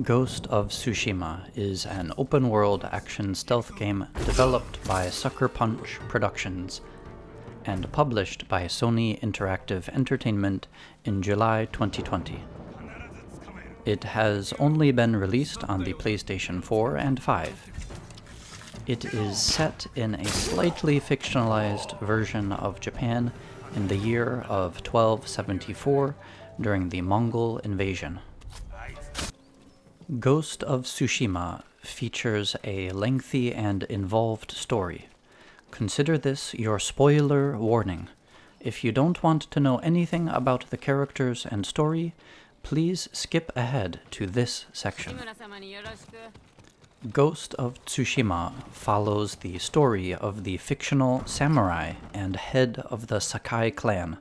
Ghost of Tsushima is an open-world action stealth game developed by Sucker Punch Productions and published by Sony Interactive Entertainment in July 2020. It has only been released on the PlayStation 4 and 5. It is set in a slightly fictionalized version of Japan in the year of 1274 during the Mongol invasion. Ghost of Tsushima features a lengthy and involved story. Consider this your spoiler warning. If you don't want to know anything about the characters and story, please skip ahead to this section. Ghost of Tsushima follows the story of the fictional samurai and head of the Sakai clan,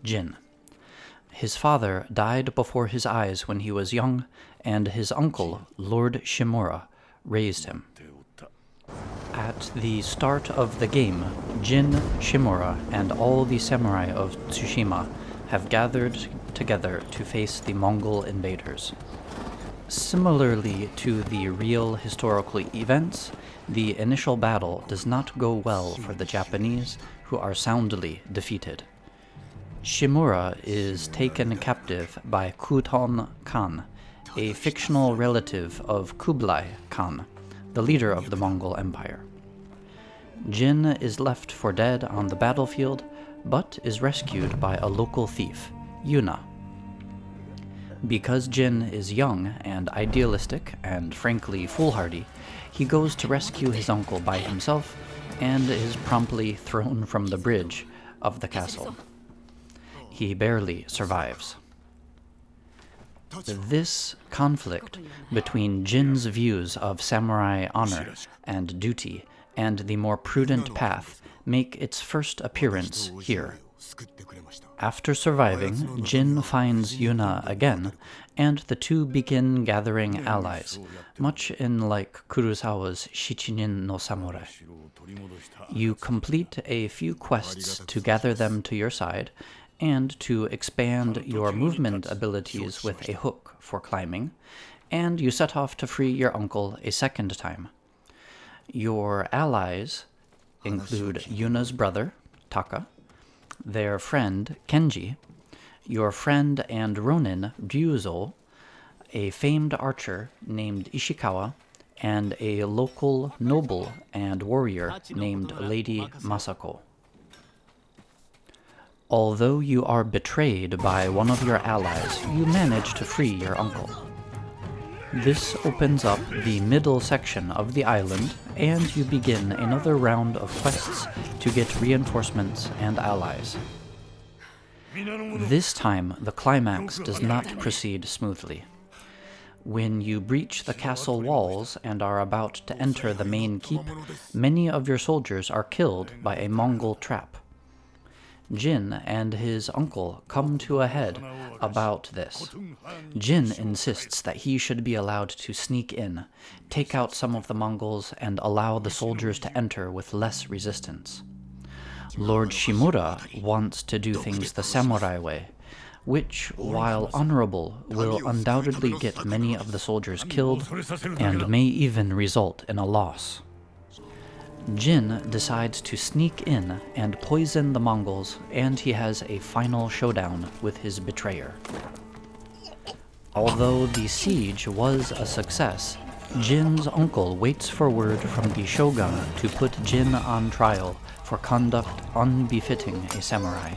Jin. His father died before his eyes when he was young, and his uncle, Lord Shimura, raised him. At the start of the game, Jin, Shimura, and all the samurai of Tsushima have gathered together to face the Mongol invaders. Similarly to the real historical events, the initial battle does not go well for the Japanese, who are soundly defeated. Shimura is taken captive by Kuton Khan, a fictional relative of Kublai Khan, the leader of the Mongol Empire. Jin is left for dead on the battlefield, but is rescued by a local thief, Yuna. Because Jin is young and idealistic and frankly foolhardy, he goes to rescue his uncle by himself and is promptly thrown from the bridge of the castle. He barely survives. This conflict between Jin's views of samurai honor and duty and the more prudent path make its first appearance here. After surviving, Jin finds Yuna again, and the two begin gathering allies, much in like Kurosawa's Shichinin no Samurai. You complete a few quests to gather them to your side, and to expand your movement abilities with a hook for climbing, and you set off to free your uncle a second time. Your allies include Yuna's brother, Taka, their friend, Kenji, your friend and ronin, Ryuzo, a famed archer named Ishikawa, and a local noble and warrior named Lady Masako. Although you are betrayed by one of your allies, you manage to free your uncle. This opens up the middle section of the island, and you begin another round of quests to get reinforcements and allies. This time, the climax does not proceed smoothly. When you breach the castle walls and are about to enter the main keep, many of your soldiers are killed by a Mongol trap. Jin and his uncle come to a head about this. Jin insists that he should be allowed to sneak in, take out some of the Mongols, and allow the soldiers to enter with less resistance. Lord Shimura wants to do things the samurai way, which, while honorable, will undoubtedly get many of the soldiers killed and may even result in a loss. Jin decides to sneak in and poison the Mongols, and he has a final showdown with his betrayer. Although the siege was a success, Jin's uncle waits for word from the shogun to put Jin on trial for conduct unbefitting a samurai.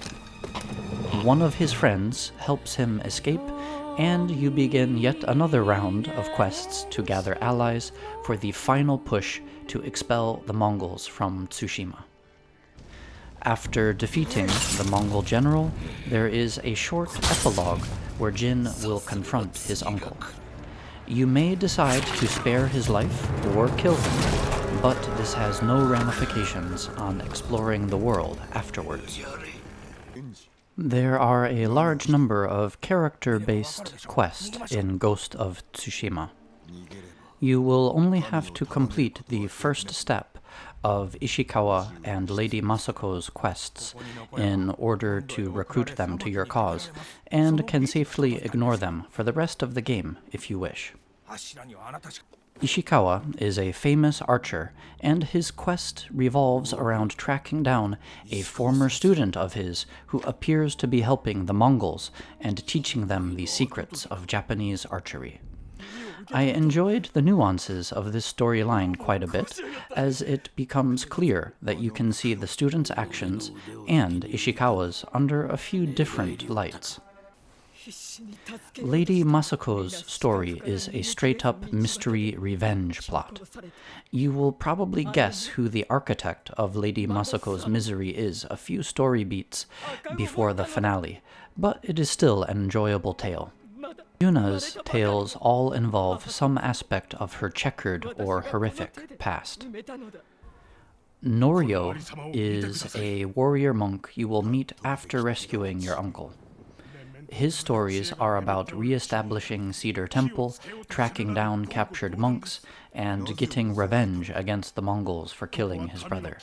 One of his friends helps him escape, and you begin yet another round of quests to gather allies for the final push to expel the Mongols from Tsushima. After defeating the Mongol general, there is a short epilogue where Jin will confront his uncle. You may decide to spare his life or kill him, but this has no ramifications on exploring the world afterwards. There are a large number of character-based quests in Ghost of Tsushima. You will only have to complete the first step of Ishikawa and Lady Masako's quests in order to recruit them to your cause, and can safely ignore them for the rest of the game if you wish. Ishikawa is a famous archer, and his quest revolves around tracking down a former student of his who appears to be helping the Mongols and teaching them the secrets of Japanese archery. I enjoyed the nuances of this storyline quite a bit, as it becomes clear that you can see the student's actions and Ishikawa's under a few different lights. Lady Masako's story is a straight-up mystery revenge plot. You will probably guess who the architect of Lady Masako's misery is a few story beats before the finale, but it is still an enjoyable tale. Yuna's tales all involve some aspect of her checkered or horrific past. Norio is a warrior monk you will meet after rescuing your uncle. His stories are about re-establishing Cedar Temple, tracking down captured monks, and getting revenge against the Mongols for killing his brother.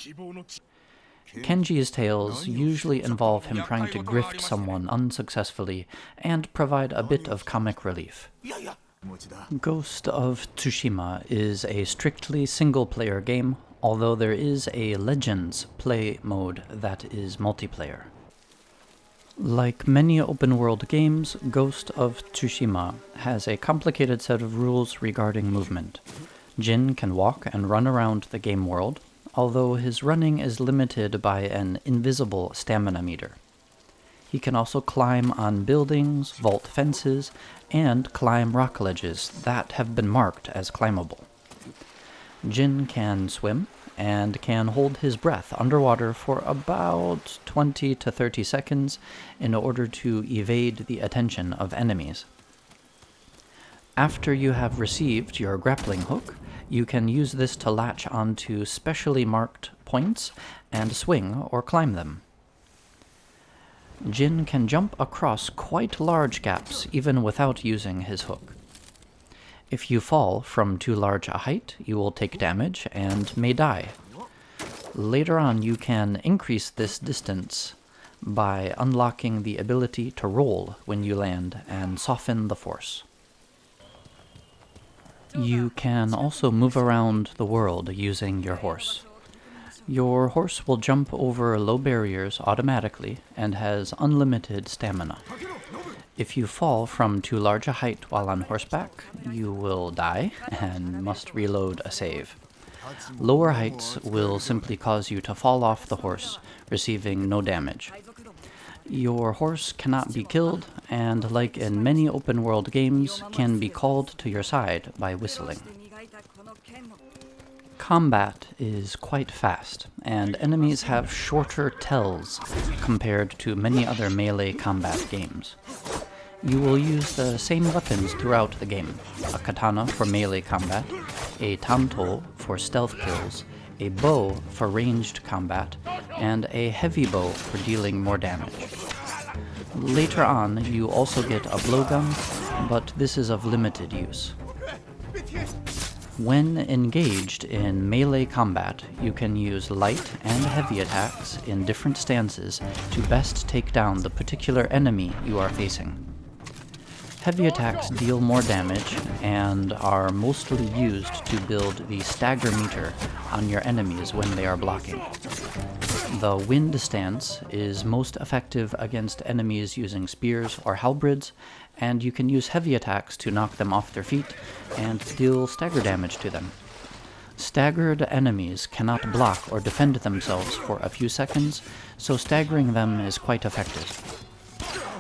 Kenji's tales usually involve him trying to grift someone unsuccessfully and provide a bit of comic relief. Ghost of Tsushima is a strictly single-player game, although there is a Legends play mode that is multiplayer. Like many open-world games, Ghost of Tsushima has a complicated set of rules regarding movement. Jin can walk and run around the game world, although his running is limited by an invisible stamina meter. He can also climb on buildings, vault fences, and climb rock ledges that have been marked as climbable. Jin can swim, and can hold his breath underwater for about 20 to 30 seconds in order to evade the attention of enemies. After you have received your grappling hook, you can use this to latch onto specially marked points and swing or climb them. Jin can jump across quite large gaps even without using his hook. If you fall from too large a height, you will take damage and may die. Later on, you can increase this distance by unlocking the ability to roll when you land and soften the force. You can also move around the world using your horse. Your horse will jump over low barriers automatically and has unlimited stamina. If you fall from too large a height while on horseback, you will die and must reload a save. Lower heights will simply cause you to fall off the horse, receiving no damage. Your horse cannot be killed, and like in many open-world games, can be called to your side by whistling. Combat is quite fast, and enemies have shorter tells compared to many other melee combat games. You will use the same weapons throughout the game: a katana for melee combat, a tanto for stealth kills, a bow for ranged combat, and a heavy bow for dealing more damage. Later on, you also get a blowgun, but this is of limited use. When engaged in melee combat, you can use light and heavy attacks in different stances to best take down the particular enemy you are facing. Heavy attacks deal more damage and are mostly used to build the stagger meter on your enemies when they are blocking. The wind stance is most effective against enemies using spears or halberds, and you can use heavy attacks to knock them off their feet and deal stagger damage to them. Staggered enemies cannot block or defend themselves for a few seconds, so staggering them is quite effective.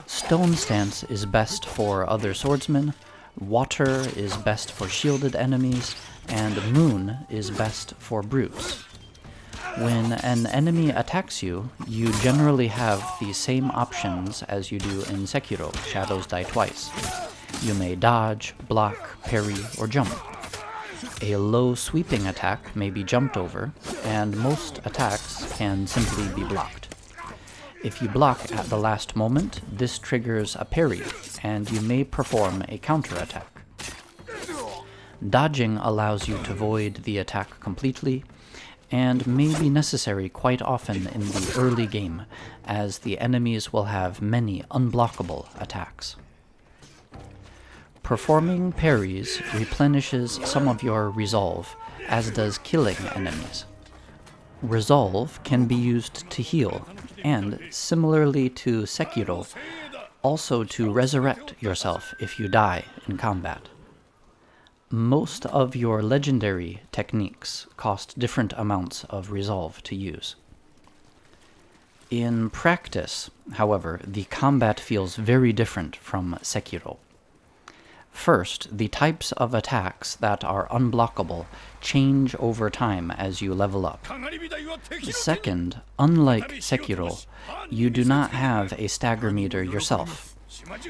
Stone stance is best for other swordsmen, water is best for shielded enemies, and moon is best for brutes. When an enemy attacks you, you generally have the same options as you do in Sekiro, Shadows Die Twice. You may dodge, block, parry, or jump. A low sweeping attack may be jumped over, and most attacks can simply be blocked. If you block at the last moment, this triggers a parry, and you may perform a counterattack. Dodging allows you to void the attack completely, and may be necessary quite often in the early game, as the enemies will have many unblockable attacks. Performing parries replenishes some of your resolve, as does killing enemies. Resolve can be used to heal, and, similarly to Sekiro, also to resurrect yourself if you die in combat. Most of your legendary techniques cost different amounts of resolve to use. In practice, however, the combat feels very different from Sekiro. First, the types of attacks that are unblockable change over time as you level up. Second, unlike Sekiro, you do not have a stagger meter yourself.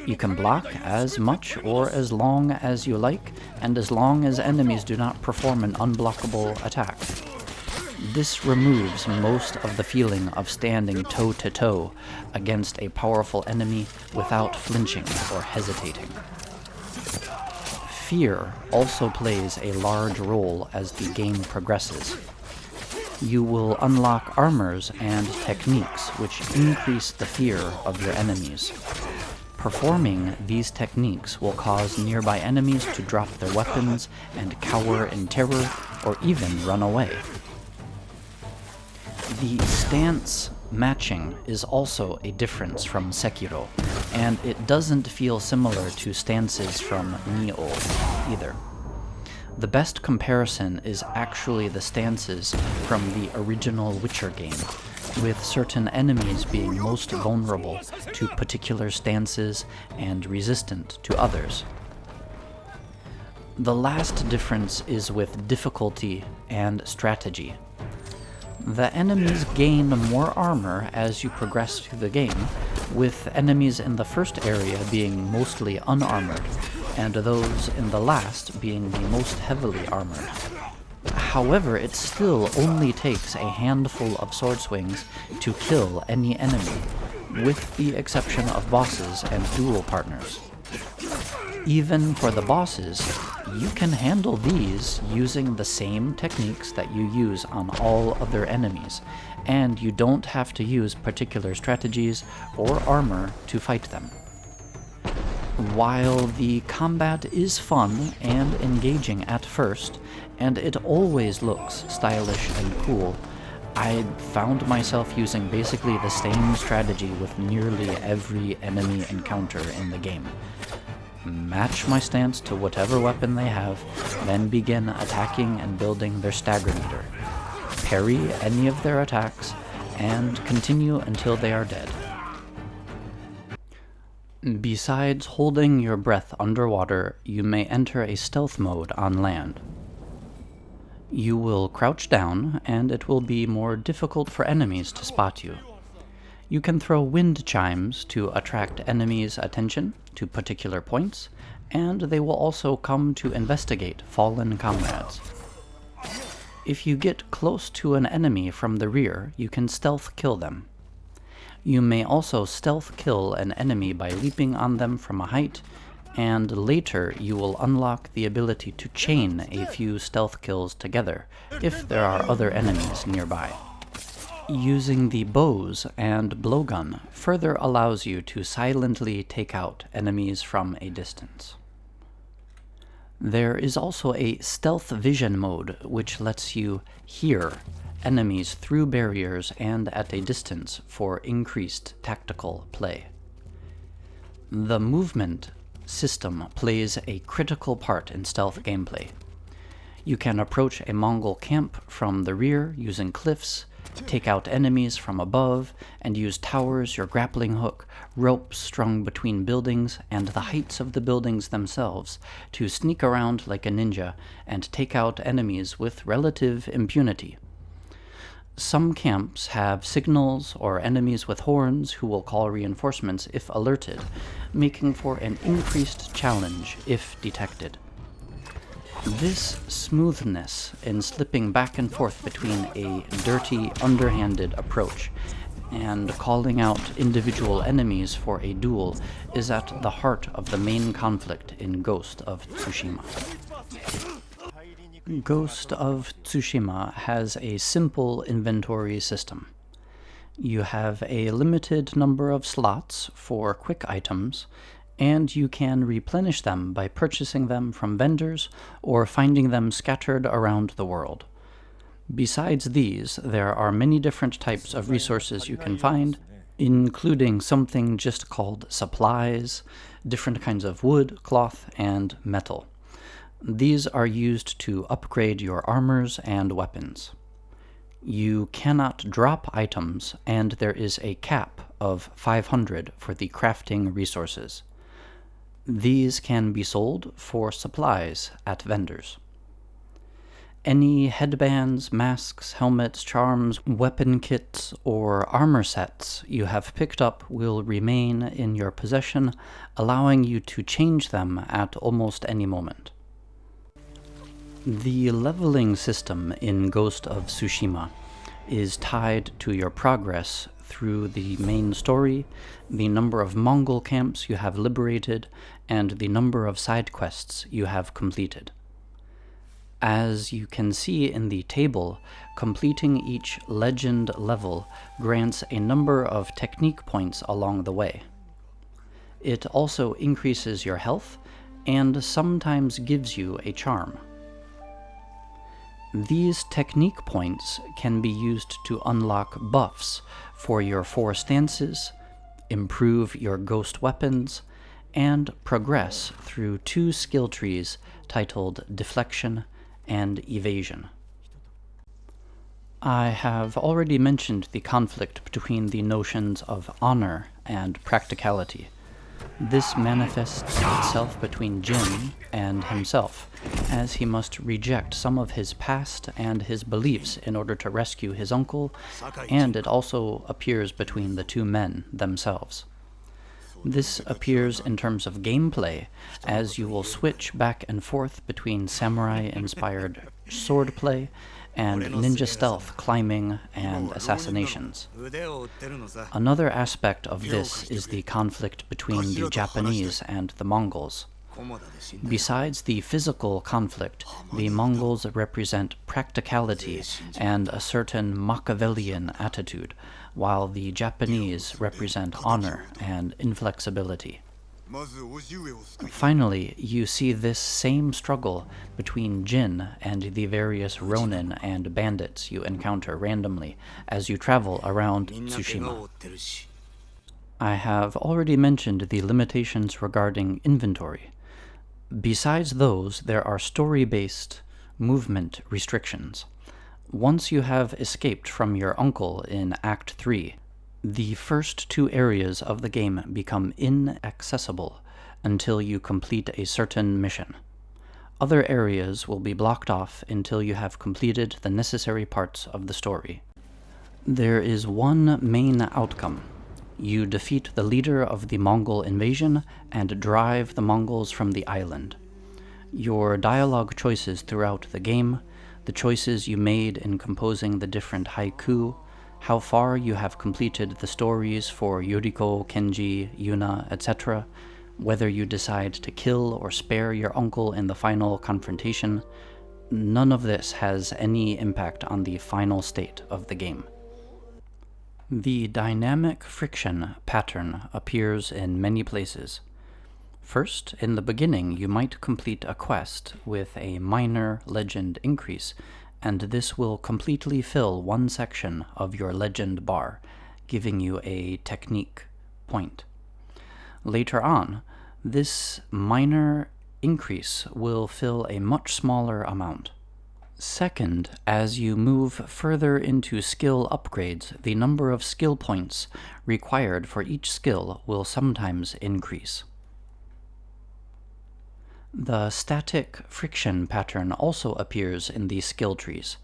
You can block as much or as long as you like, and as long as enemies do not perform an unblockable attack. This removes most of the feeling of standing toe-to-toe against a powerful enemy without flinching or hesitating. Fear also plays a large role as the game progresses. You will unlock armors and techniques which increase the fear of your enemies. Performing these techniques will cause nearby enemies to drop their weapons and cower in terror or even run away. The stance matching is also a difference from Sekiro, and it doesn't feel similar to stances from Nioh either. The best comparison is actually the stances from the original Witcher game, with certain enemies being most vulnerable to particular stances and resistant to others. The last difference is with difficulty and strategy. The enemies gain more armor as you progress through the game, with enemies in the first area being mostly unarmored, and those in the last being the most heavily armored. However, it still only takes a handful of sword swings to kill any enemy, with the exception of bosses and duel partners. Even for the bosses, you can handle these using the same techniques that you use on all other enemies, and you don't have to use particular strategies or armor to fight them. While the combat is fun and engaging at first, and it always looks stylish and cool, I found myself using basically the same strategy with nearly every enemy encounter in the game. Match my stance to whatever weapon they have, then begin attacking and building their stagger meter. Parry any of their attacks, and continue until they are dead. Besides holding your breath underwater, you may enter a stealth mode on land. You will crouch down, and it will be more difficult for enemies to spot you. You can throw wind chimes to attract enemies' attention to particular points, and they will also come to investigate fallen comrades. If you get close to an enemy from the rear, you can stealth kill them. You may also stealth kill an enemy by leaping on them from a height, and later you will unlock the ability to chain a few stealth kills together if there are other enemies nearby. Using the bows and blowgun further allows you to silently take out enemies from a distance. There is also a stealth vision mode which lets you hear enemies through barriers and at a distance for increased tactical play. The movement system plays a critical part in stealth gameplay. You can approach a Mongol camp from the rear using cliffs, take out enemies from above, and use towers, your grappling hook, ropes strung between buildings, and the heights of the buildings themselves to sneak around like a ninja and take out enemies with relative impunity. Some camps have signals or enemies with horns who will call reinforcements if alerted, making for an increased challenge if detected. This smoothness in slipping back and forth between a dirty, underhanded approach and calling out individual enemies for a duel is at the heart of the main conflict in Ghost of Tsushima. Ghost of Tsushima has a simple inventory system. You have a limited number of slots for quick items, and you can replenish them by purchasing them from vendors or finding them scattered around the world. Besides these, there are many different types of resources you can find, including something just called supplies, different kinds of wood, cloth, and metal. These are used to upgrade your armors and weapons. You cannot drop items, and there is a cap of 500 for the crafting resources. These can be sold for supplies at vendors. Any headbands, masks, helmets, charms, weapon kits, or armor sets you have picked up will remain in your possession, allowing you to change them at almost any moment. The leveling system in Ghost of Tsushima is tied to your progress through the main story, the number of Mongol camps you have liberated, and the number of side quests you have completed. As you can see in the table, completing each legend level grants a number of technique points along the way. It also increases your health and sometimes gives you a charm. These technique points can be used to unlock buffs for your 4 stances, improve your ghost weapons, and progress through 2 skill trees titled Deflection and Evasion. I have already mentioned the conflict between the notions of honor and practicality. This manifests itself between Jin and himself, as he must reject some of his past and his beliefs in order to rescue his uncle, and it also appears between the 2 men themselves. This appears in terms of gameplay, as you will switch back and forth between samurai-inspired swordplay and ninja stealth, climbing, and assassinations. Another aspect of this is the conflict between the Japanese and the Mongols. Besides the physical conflict, the Mongols represent practicality and a certain Machiavellian attitude, while the Japanese represent honor and inflexibility. Finally, you see this same struggle between Jin and the various ronin and bandits you encounter randomly as you travel around Tsushima. I have already mentioned the limitations regarding inventory. Besides those, there are story-based movement restrictions. Once you have escaped from your uncle in Act 3, the first 2 areas of the game become inaccessible until you complete a certain mission. Other areas will be blocked off until you have completed the necessary parts of the story. There is one main outcome. You defeat the leader of the Mongol invasion and drive the Mongols from the island. Your dialogue choices throughout the game, the choices you made in composing the different haiku, how far you have completed the stories for Yuriko, Kenji, Yuna, etc., whether you decide to kill or spare your uncle in the final confrontation, none of this has any impact on the final state of the game. The dynamic friction pattern appears in many places. First, in the beginning, you might complete a quest with a minor legend increase, and this will completely fill one section of your legend bar, giving you a technique point. Later on, this minor increase will fill a much smaller amount. Second, as you move further into skill upgrades, the number of skill points required for each skill will sometimes increase. The static friction pattern also appears in the skill trees.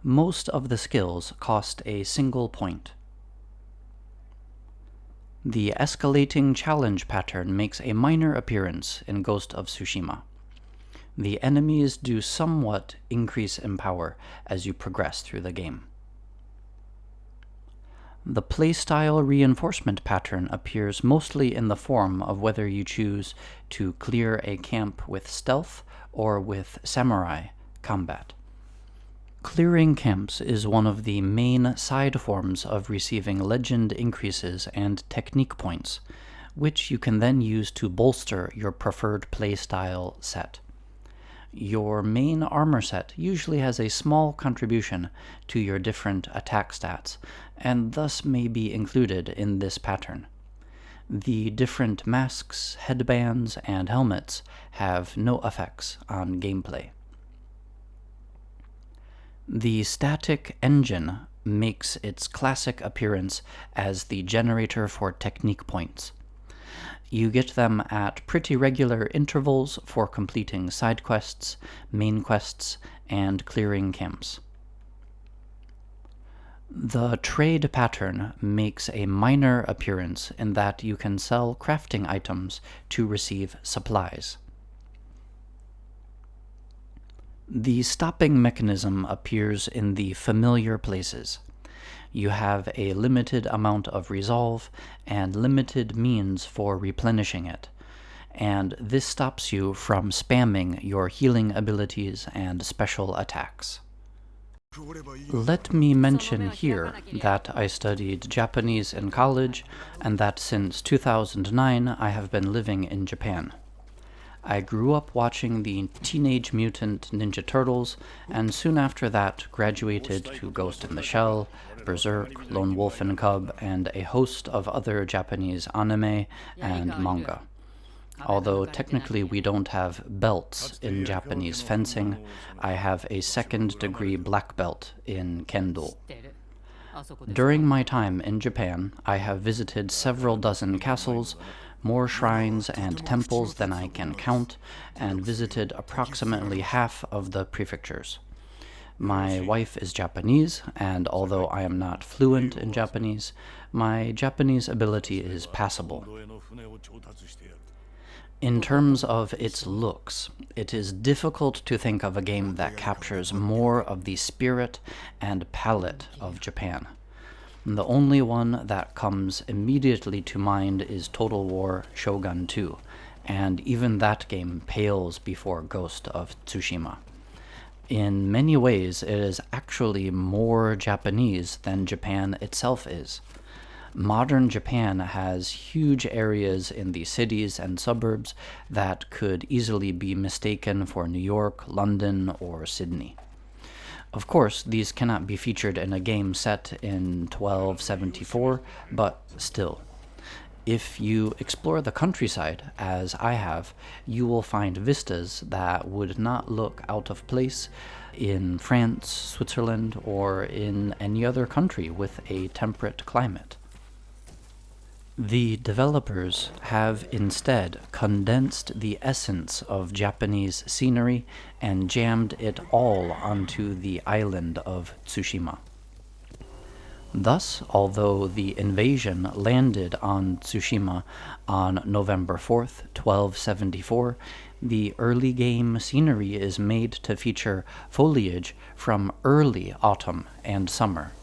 Most of the skills cost a single point. The escalating challenge pattern makes a minor appearance in Ghost of Tsushima. The enemies do somewhat increase in power as you progress through the game. The playstyle reinforcement pattern appears mostly in the form of whether you choose to clear a camp with stealth or with samurai combat. Clearing camps is one of the main side forms of receiving legend increases and technique points, which you can then use to bolster your preferred playstyle set. Your main armor set usually has a small contribution to your different attack stats, and thus may be included in this pattern. The different masks, headbands, and helmets have no effects on gameplay. The static engine makes its classic appearance as the generator for technique points. You get them at pretty regular intervals for completing side quests, main quests, and clearing camps. The trade pattern makes a minor appearance in that you can sell crafting items to receive supplies. The stopping mechanism appears in the familiar places. You have a limited amount of resolve and limited means for replenishing it, and this stops you from spamming your healing abilities and special attacks. Let me mention here that I studied Japanese in college, and that since 2009 I have been living in Japan. I grew up watching the Teenage Mutant Ninja Turtles, and soon after that graduated to Ghost in the Shell, Berserk, Lone Wolf and Cub, and a host of other Japanese anime and manga. Although technically we don't have belts in Japanese fencing, I have a second-degree black belt in Kendo. During my time in Japan, I have visited several dozen castles, more shrines and temples than I can count, and visited approximately half of the prefectures. My wife is Japanese, and although I am not fluent in Japanese, my Japanese ability is passable. In terms of its looks, it is difficult to think of a game that captures more of the spirit and palette of Japan. The only one that comes immediately to mind is Total War Shogun 2, and even that game pales before Ghost of Tsushima. In many ways, it is actually more Japanese than Japan itself is. Modern Japan has huge areas in the cities and suburbs that could easily be mistaken for New York, London, or Sydney. Of course, these cannot be featured in a game set in 1274, but still. If you explore the countryside, as I have, you will find vistas that would not look out of place in France, Switzerland, or in any other country with a temperate climate. The developers have instead condensed the essence of Japanese scenery and jammed it all onto the island of Tsushima. Thus, although the invasion landed on Tsushima on November 4th, 1274, the early game scenery is made to feature foliage from early autumn and summer.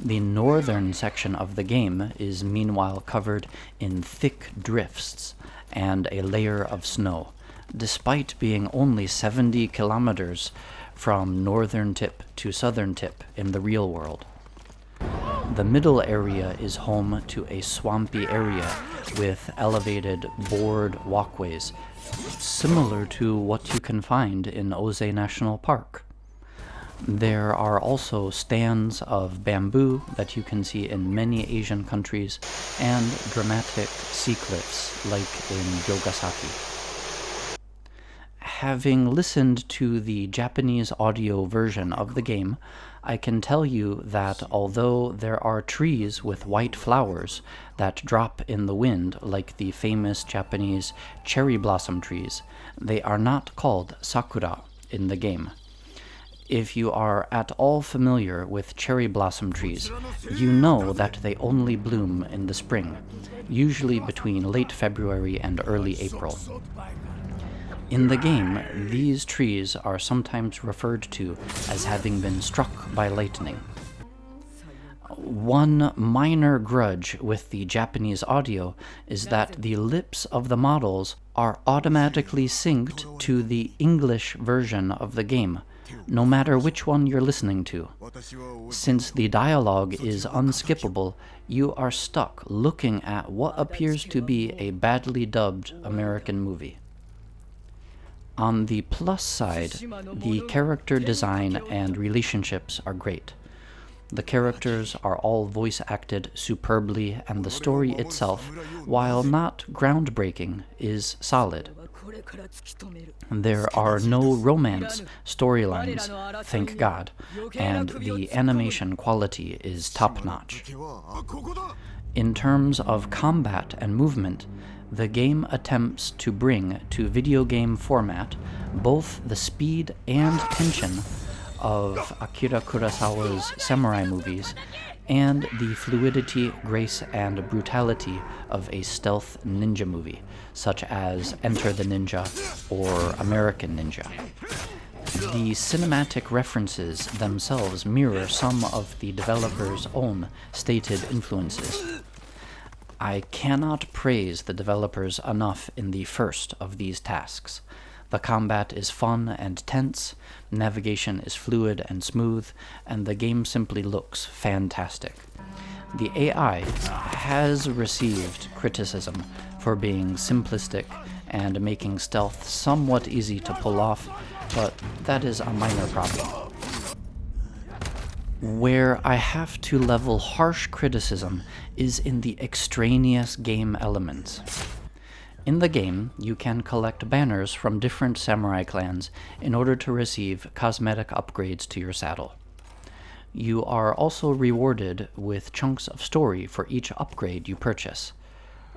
The northern section of the game is meanwhile covered in thick drifts and a layer of snow, despite being only 70 kilometers from northern tip to southern tip in the real world. The middle area is home to a swampy area with elevated board walkways, similar to what you can find in Ose National Park. There are also stands of bamboo that you can see in many Asian countries, and dramatic sea cliffs like in Yogasaki. Having listened to the Japanese audio version of the game, I can tell you that although there are trees with white flowers that drop in the wind like the famous Japanese cherry blossom trees, they are not called sakura in the game. If you are at all familiar with cherry blossom trees, you know that they only bloom in the spring, usually between late February and early April. In the game, these trees are sometimes referred to as having been struck by lightning. One minor grudge with the Japanese audio is that the lips of the models are automatically synced to the English version of the game, no matter which one you're listening to. Since the dialogue is unskippable, you are stuck looking at what appears to be a badly dubbed American movie. On the plus side, the character design and relationships are great. The characters are all voice acted superbly, and the story itself, while not groundbreaking, is solid. There are no romance storylines, thank God, and the animation quality is top-notch. In terms of combat and movement, the game attempts to bring to video game format both the speed and tension of Akira Kurosawa's samurai movies and the fluidity, grace, and brutality of a stealth ninja movie, such as Enter the Ninja or American Ninja. The cinematic references themselves mirror some of the developer's own stated influences. I cannot praise the developers enough in the first of these tasks. The combat is fun and tense, navigation is fluid and smooth, and the game simply looks fantastic. The AI has received criticism for being simplistic and making stealth somewhat easy to pull off, but that is a minor problem. Where I have to level harsh criticism is in the extraneous game elements. In the game, you can collect banners from different samurai clans in order to receive cosmetic upgrades to your saddle. You are also rewarded with chunks of story for each upgrade you purchase.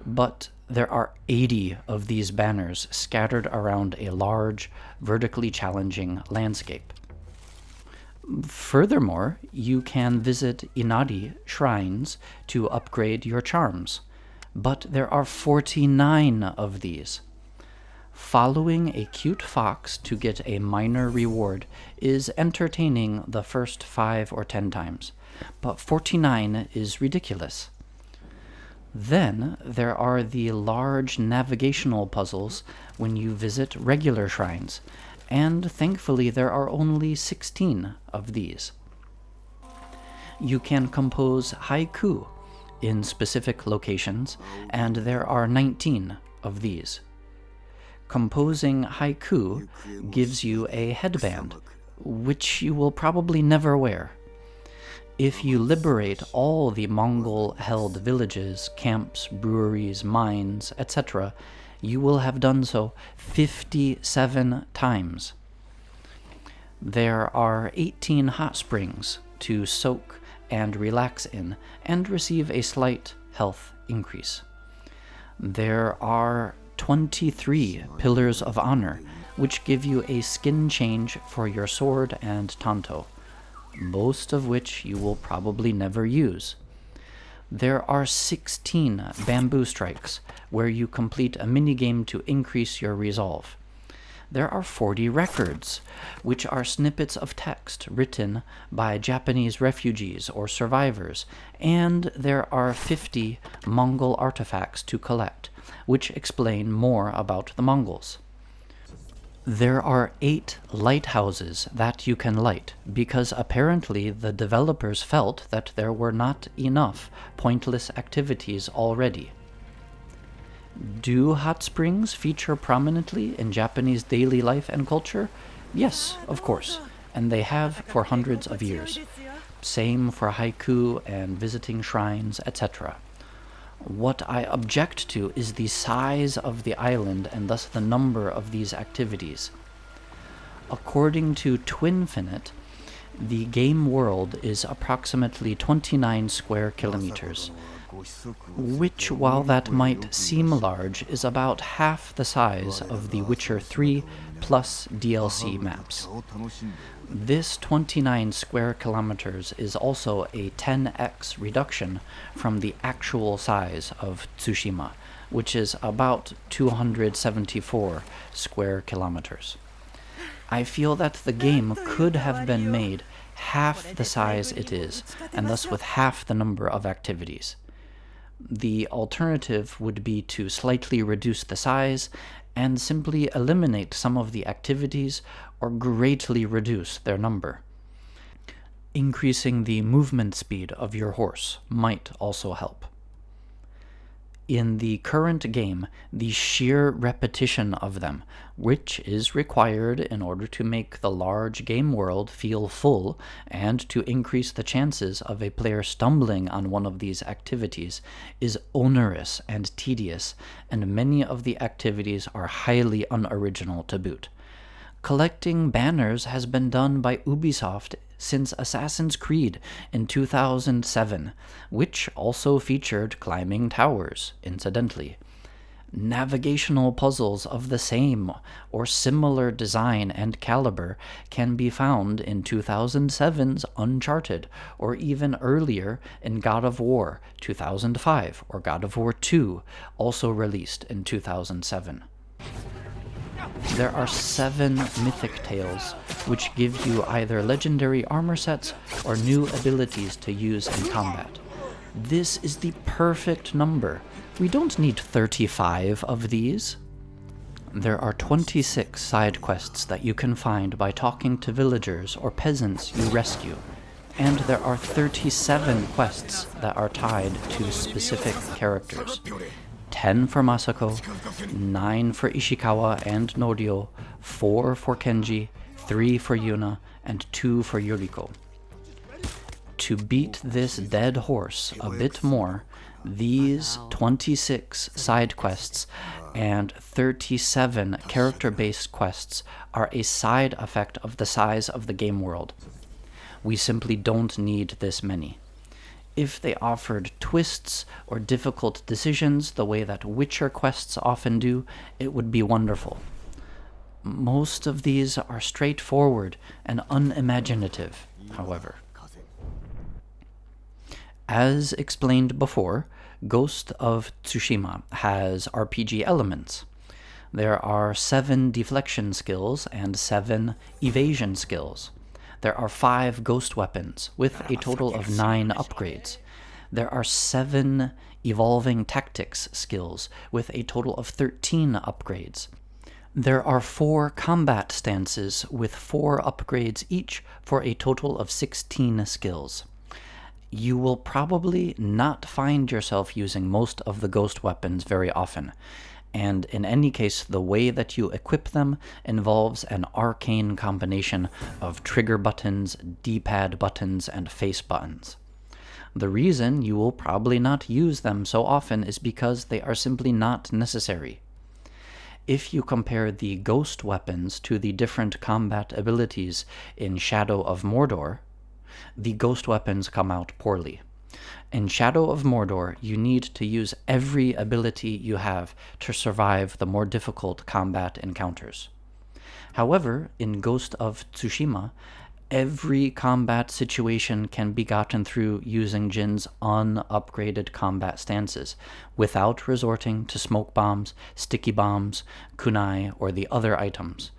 But there are 80 of these banners scattered around a large, vertically challenging landscape. Furthermore, you can visit Inari shrines to upgrade your charms, but there are 49 of these. Following a cute fox to get a minor reward is entertaining the first 5 or 10 times, but 49 is ridiculous. Then there are the large navigational puzzles when you visit regular shrines, and thankfully there are only 16 of these. You can compose haiku in specific locations, and there are 19 of these. Composing haiku gives you a headband, which you will probably never wear. If you liberate all the Mongol-held villages, camps, breweries, mines, etc., you will have done so 57 times. There are 18 hot springs to soak and relax in, and receive a slight health increase. There are 23 Pillars of Honor, which give you a skin change for your sword and tanto, most of which you will probably never use. There are 16 Bamboo Strikes, where you complete a minigame to increase your resolve. There are 40 records, which are snippets of text written by Japanese refugees or survivors, and there are 50 Mongol artifacts to collect, which explain more about the Mongols. There are 8 lighthouses that you can light, because apparently the developers felt that there were not enough pointless activities already. Do hot springs feature prominently in Japanese daily life and culture? Yes, of course, and they have for hundreds of years. Same for haiku and visiting shrines, etc. What I object to is the size of the island and thus the number of these activities. According to Twinfinite, the game world is approximately 29 square kilometers, which, while that might seem large, is about half the size of The Witcher 3 plus DLC maps. This 29 square kilometers is also a 10x reduction from the actual size of Tsushima, which is about 274 square kilometers. I feel that the game could have been made half the size it is, and thus with half the number of activities. The alternative would be to slightly reduce the size and simply eliminate some of the activities or greatly reduce their number. Increasing the movement speed of your horse might also help. In the current game, the sheer repetition of them, which is required in order to make the large game world feel full and to increase the chances of a player stumbling on one of these activities, is onerous and tedious, and many of the activities are highly unoriginal to boot. Collecting banners has been done by Ubisoft since Assassin's Creed in 2007, which also featured climbing towers, incidentally. Navigational puzzles of the same or similar design and caliber can be found in 2007's Uncharted, or even earlier in God of War 2005 or God of War 2, also released in 2007. There are 7 mythic tales, which give you either legendary armor sets or new abilities to use in combat. This is the perfect number. We don't need 35 of these. There are 26 side quests that you can find by talking to villagers or peasants you rescue, and there are 37 quests that are tied to specific characters. 10 for Masako, 9 for Ishikawa and Norio, 4 for Kenji, 3 for Yuna, and 2 for Yuriko. To beat this dead horse a bit more, these 26 side quests and 37 character-based quests are a side effect of the size of the game world. We simply don't need this many. If they offered twists or difficult decisions the way that Witcher quests often do, it would be wonderful. Most of these are straightforward and unimaginative, however. As explained before, Ghost of Tsushima has RPG elements. There are 7 deflection skills and 7 evasion skills. There are 5 ghost weapons, with a total of 9 upgrades. There are 7 evolving tactics skills, with a total of 13 upgrades. There are 4 combat stances, with 4 upgrades each, for a total of 16 skills. You will probably not find yourself using most of the ghost weapons very often, and in any case, the way that you equip them involves an arcane combination of trigger buttons, D-pad buttons, and face buttons. The reason you will probably not use them so often is because they are simply not necessary. If you compare the ghost weapons to the different combat abilities in Shadow of Mordor, the ghost weapons come out poorly. In Shadow of Mordor, you need to use every ability you have to survive the more difficult combat encounters. However, in Ghost of Tsushima, every combat situation can be gotten through using Jin's unupgraded combat stances, without resorting to smoke bombs, sticky bombs, kunai, or the other items.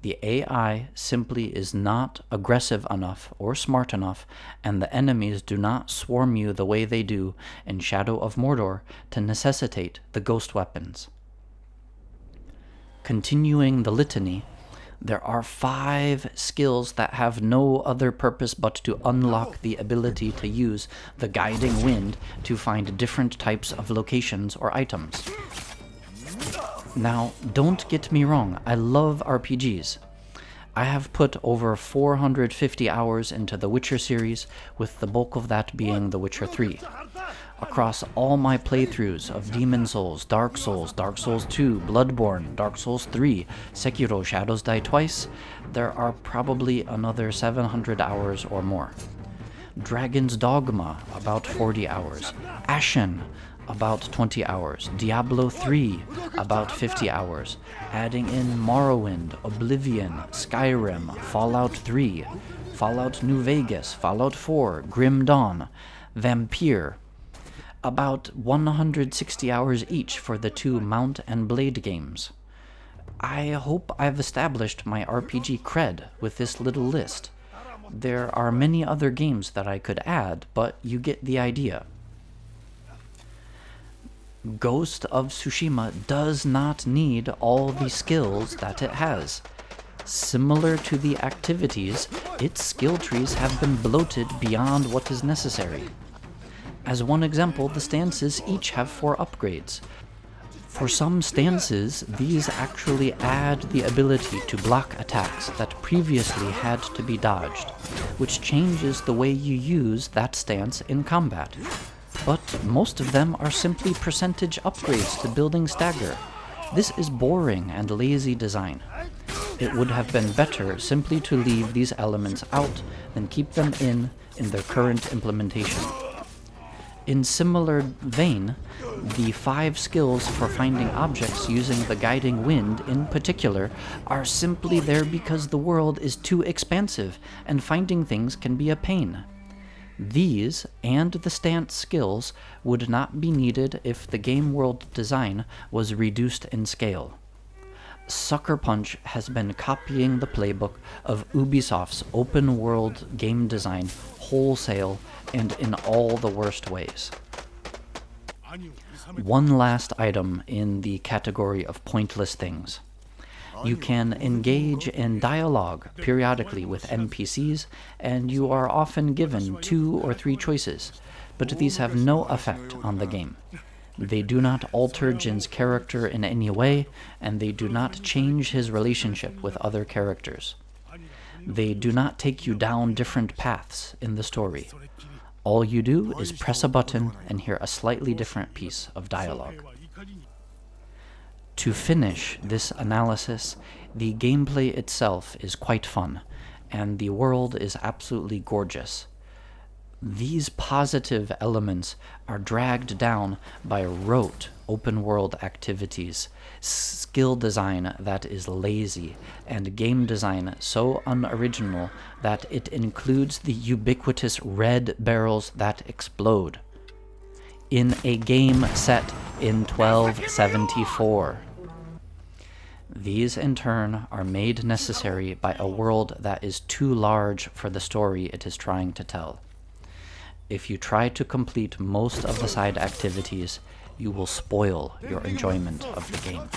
The AI simply is not aggressive enough or smart enough, and the enemies do not swarm you the way they do in Shadow of Mordor to necessitate the ghost weapons. Continuing the litany, there are 5 skills that have no other purpose but to unlock the ability to use the guiding wind to find different types of locations or items. Now, don't get me wrong, I love RPGs. I have put over 450 hours into the Witcher series, with the bulk of that being The Witcher 3. Across all my playthroughs of Demon Souls, Dark Souls 2, Bloodborne, Dark Souls 3, Sekiro Shadows Die Twice, there are probably another 700 hours or more. Dragon's Dogma, about 40 hours. Ashen, about 20 hours. Diablo 3, about 50 hours. Adding in Morrowind, Oblivion, Skyrim, Fallout 3, Fallout New Vegas, Fallout 4, Grim Dawn, Vampire, about 160 hours each for the 2 Mount and Blade games. I hope I've established my RPG cred with this little list. There are many other games that I could add, but you get the idea. Ghost of Tsushima does not need all the skills that it has. Similar to the activities, its skill trees have been bloated beyond what is necessary. As one example, the stances each have 4 upgrades. For some stances, these actually add the ability to block attacks that previously had to be dodged, which changes the way you use that stance in combat. But most of them are simply percentage upgrades to building stagger. This is boring and lazy design. It would have been better simply to leave these elements out than keep them in their current implementation. In similar vein, the 5 skills for finding objects using the guiding wind in particular are simply there because the world is too expansive and finding things can be a pain. These, and the stance skills, would not be needed if the game world design was reduced in scale. Sucker Punch has been copying the playbook of Ubisoft's open-world game design wholesale and in all the worst ways. One last item in the category of pointless things. You can engage in dialogue periodically with NPCs, and you are often given 2 or 3 choices, but these have no effect on the game. They do not alter Jin's character in any way, and they do not change his relationship with other characters. They do not take you down different paths in the story. All you do is press a button and hear a slightly different piece of dialogue. To finish this analysis, the gameplay itself is quite fun, and the world is absolutely gorgeous. These positive elements are dragged down by rote open-world activities, skill design that is lazy, and game design so unoriginal that it includes the ubiquitous red barrels that explode. In a game set in 1274. These, in turn, are made necessary by a world that is too large for the story it is trying to tell. If you try to complete most of the side activities, you will spoil your enjoyment of the game.